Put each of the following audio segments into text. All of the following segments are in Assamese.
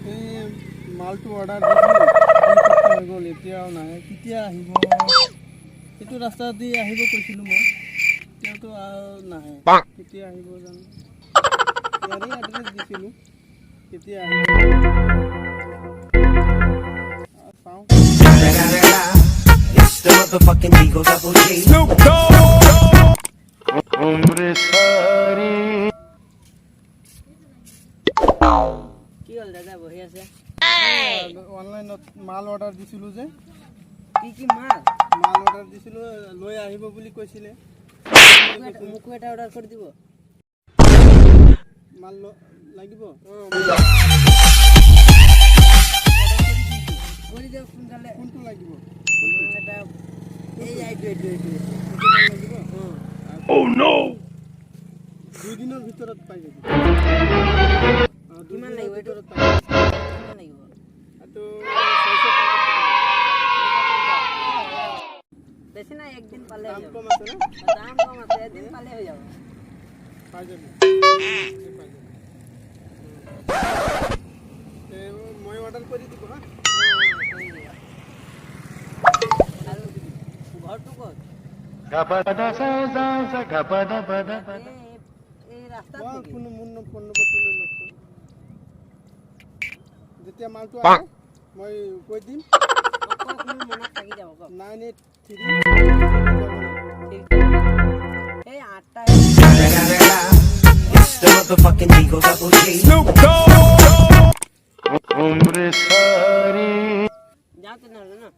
এই মালটো অৰ্ডাৰ দিছিলোঁ হৈ গ'ল এতিয়াও নাহে কেতিয়া আহিব এইটো ৰাস্তা দি আহিব কৈছিলোঁ মই এতিয়াতো নাহে কেতিয়া আহিব জানো ইয়াৰে এড্ৰেছ দিছিলোঁ কেতিয়া আহিব চাওঁ It's the motherfucking Eagle Double G. Snoop Dogg. কি হ'ল দাদা বহি আছে অনলাইনত মাল অৰ্ডাৰ দিছিলোঁ যে কি মাল অৰ্ডাৰ দিছিলোঁ লৈ আহিব বুলি কৈছিলে মোকো এটা অৰ্ডাৰ কৰি দিব মাল লাগিব কৰি দিয়ক সোনকালে কোনটো লাগিব এটা এই এইটো লাগিব Oh no! 2 দিনৰ ভিতৰত পাই যাব কিমান লাগিব এইটো পাই যাব কিমান লাগিব এইটো বেছি নাই একদিন পালে দাম হৈ যাব কম আছে না দাম কম আছে একদিন পালে হৈ যাব পাই যাব মই অৰ্ডাৰ কৰি দিব হা আৰু ঘৰটো ক'ত এই ৰাস্তাত নেকি? ফোন নম্বৰটো লৈ লওকচোন যেতিয়া মালটো আহে মই কৈ দিম কওক মোৰ মনত থাকি যাব কওক 983 এই 8টা It's the motherfucking Eagle Double G. Snoop Dogg. যাতে না না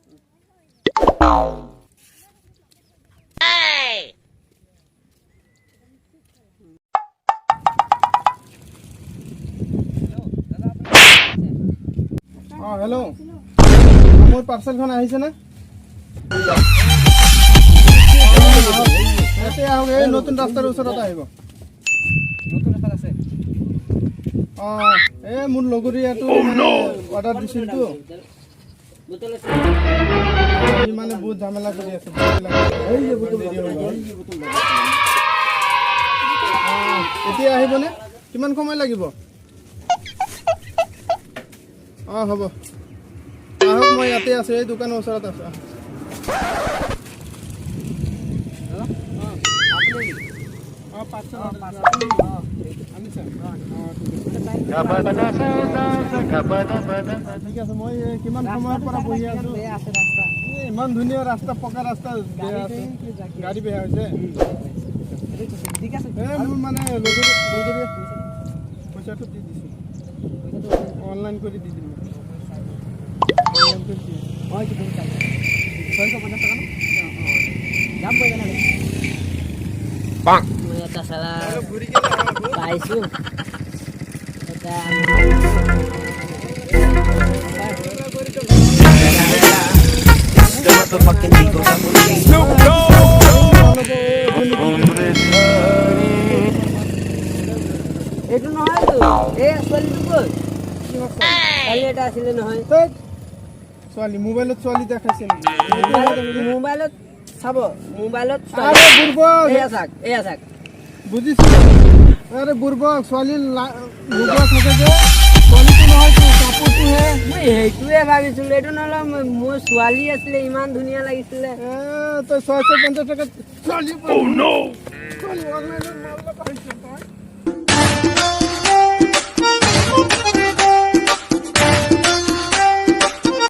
হেল্ল' মোৰ পাৰ্চেলখন আহিছে না ইয়াতে আহক এই নতুন ৰাস্তাৰ ওচৰত আহিব নতুন ৰাস্তা আছে এই মোৰ লগৰীয়াটো মানে অৰ্ডাৰ দিছিলতো বোতল আছে সি মানে বহুত ঝামেলা কৰি আছে এতিয়া আহিবনে কিমান সময় লাগিব হ'ব আহক মই ইয়াতে আছোঁ এই দোকানৰ ওচৰত আছোঁ ঠিক আছে মই কিমান সময়ৰ পৰা বহি আছোঁ ইমান ধুনীয়া ৰাস্তা পকা ৰাস্তা বেয়া আছে গাড়ী বেয়া হৈছে ঠিক আছে মোৰ মানে লগৰীয়া পইচাটো দি দিছোঁ অনলাইন কৰি দি দিম অনলাইন কৰি দিম হয় কি বহুত টাকা 650 টাকা না যাম বই না Bang. মই এটা সালা ঘূৰি কেনে পাইছো এটা It's the motherfucking Eagle Double G. Snoop Dogg. এইটো নহয় তো এই ছোৱালীটো ক'ত কালি এটা আছিলে নহয় ছোৱালী মোবাইলত ছোৱালী দেখাইছে মোবাইলত চাব মোবাইলত আৰে বুৰ্বক এয়া চাক বুজিছো আৰে বুৰ্বক ছোৱালী লুগুৱা থাকে যে ছোৱালীটো নহয় তো কাপোৰটোহে মই সেইটোৱে ভাবিছিলোঁ এইটো নহ'লে মোৰ ছোৱালী আছিলে ইমান ধুনীয়া লাগিছিলে তই 650 টকা ছোৱালী ছোৱালী অনলাইনত মাল লগাইছ তই